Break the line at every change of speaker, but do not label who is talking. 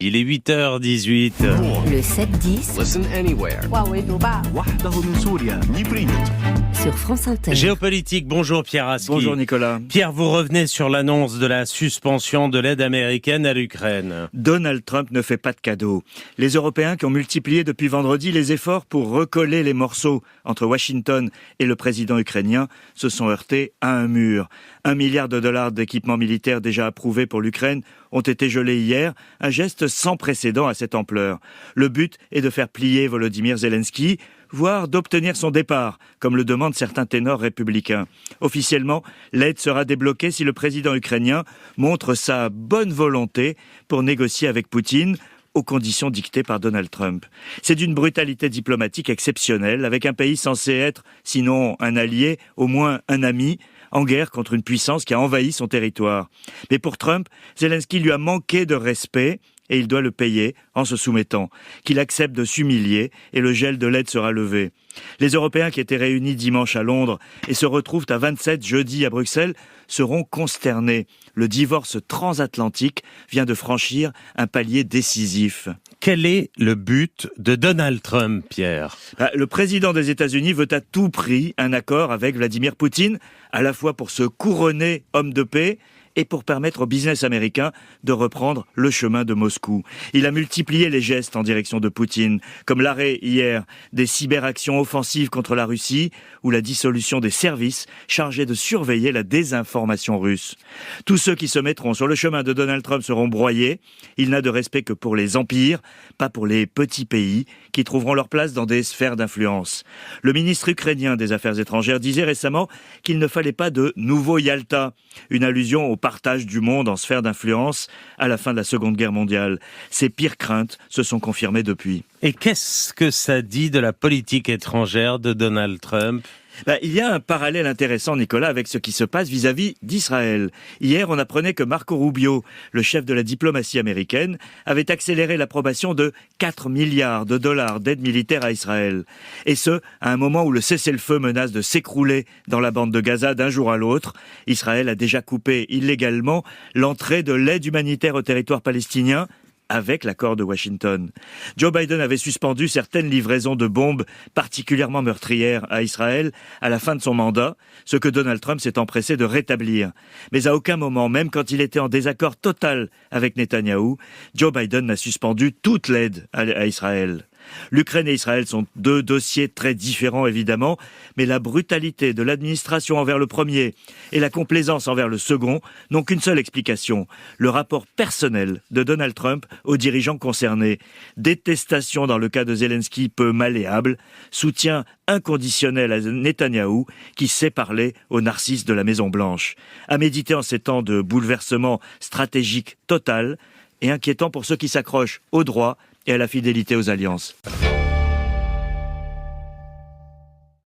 Il est 8h18.
Le 7-10
Listen anywhere. وحده من سوريا.
sur France Inter.
Géopolitique, bonjour Pierre Aski.
Bonjour Nicolas.
Pierre, vous revenez sur l'annonce de la suspension de l'aide américaine à l'Ukraine.
Donald Trump ne fait pas de cadeaux. Les Européens qui ont multiplié depuis vendredi les efforts pour recoller les morceaux entre Washington et le président ukrainien se sont heurtés à un mur. $1 milliard d'équipements militaires déjà approuvés pour l'Ukraine ont été gelés hier, un geste sans précédent à cette ampleur. Le but est de faire plier Volodymyr Zelensky, voire d'obtenir son départ, comme le demandent certains ténors républicains. Officiellement, l'aide sera débloquée si le président ukrainien montre sa bonne volonté pour négocier avec Poutine, aux conditions dictées par Donald Trump. C'est d'une brutalité diplomatique exceptionnelle, avec un pays censé être, sinon un allié, au moins un ami, en guerre contre une puissance qui a envahi son territoire. Mais pour Trump, Zelensky lui a manqué de respect et il doit le payer en se soumettant, qu'il accepte de s'humilier et le gel de l'aide sera levé. Les Européens qui étaient réunis dimanche à Londres et se retrouvent à 27 jeudi à Bruxelles seront consternés. Le divorce transatlantique vient de franchir un palier décisif.
Quel est le but de Donald Trump, Pierre ?
Le président des États-Unis veut à tout prix un accord avec Vladimir Poutine, à la fois pour se couronner homme de paix et pour permettre au business américain de reprendre le chemin de Moscou. Il a multiplié les gestes en direction de Poutine, comme l'arrêt hier des cyberactions offensives contre la Russie ou la dissolution des services chargés de surveiller la désinformation russe. Tous ceux qui se mettront sur le chemin de Donald Trump seront broyés. Il n'a de respect que pour les empires, pas pour les petits pays qui trouveront leur place dans des sphères d'influence. Le ministre ukrainien des Affaires étrangères disait récemment qu'il ne fallait pas de nouveau Yalta, une allusion au partage du monde en sphère d'influence à la fin de la Seconde Guerre mondiale. Ses pires craintes se sont confirmées depuis.
Et qu'est-ce que ça dit de la politique étrangère de Donald Trump ?
Il y a un parallèle intéressant, Nicolas, avec ce qui se passe vis-à-vis d'Israël. Hier, on apprenait que Marco Rubio, le chef de la diplomatie américaine, avait accéléré l'approbation de $4 milliards d'aide militaire à Israël. Et ce, à un moment où le cessez-le-feu menace de s'écrouler dans la bande de Gaza d'un jour à l'autre. Israël a déjà coupé illégalement l'entrée de l'aide humanitaire au territoire palestinien, avec l'accord de Washington. Joe Biden avait suspendu certaines livraisons de bombes particulièrement meurtrières à Israël à la fin de son mandat, ce que Donald Trump s'est empressé de rétablir. Mais à aucun moment, même quand il était en désaccord total avec Netanyahou, Joe Biden n'a suspendu toute l'aide à Israël. L'Ukraine et Israël sont deux dossiers très différents évidemment, mais la brutalité de l'administration envers le premier et la complaisance envers le second n'ont qu'une seule explication, le rapport personnel de Donald Trump aux dirigeants concernés. Détestation dans le cas de Zelensky peu malléable, soutien inconditionnel à Netanyahou qui sait parler aux narcisses de la Maison-Blanche. À méditer en ces temps de bouleversement stratégique total et inquiétant pour ceux qui s'accrochent au droit et à la fidélité aux alliances.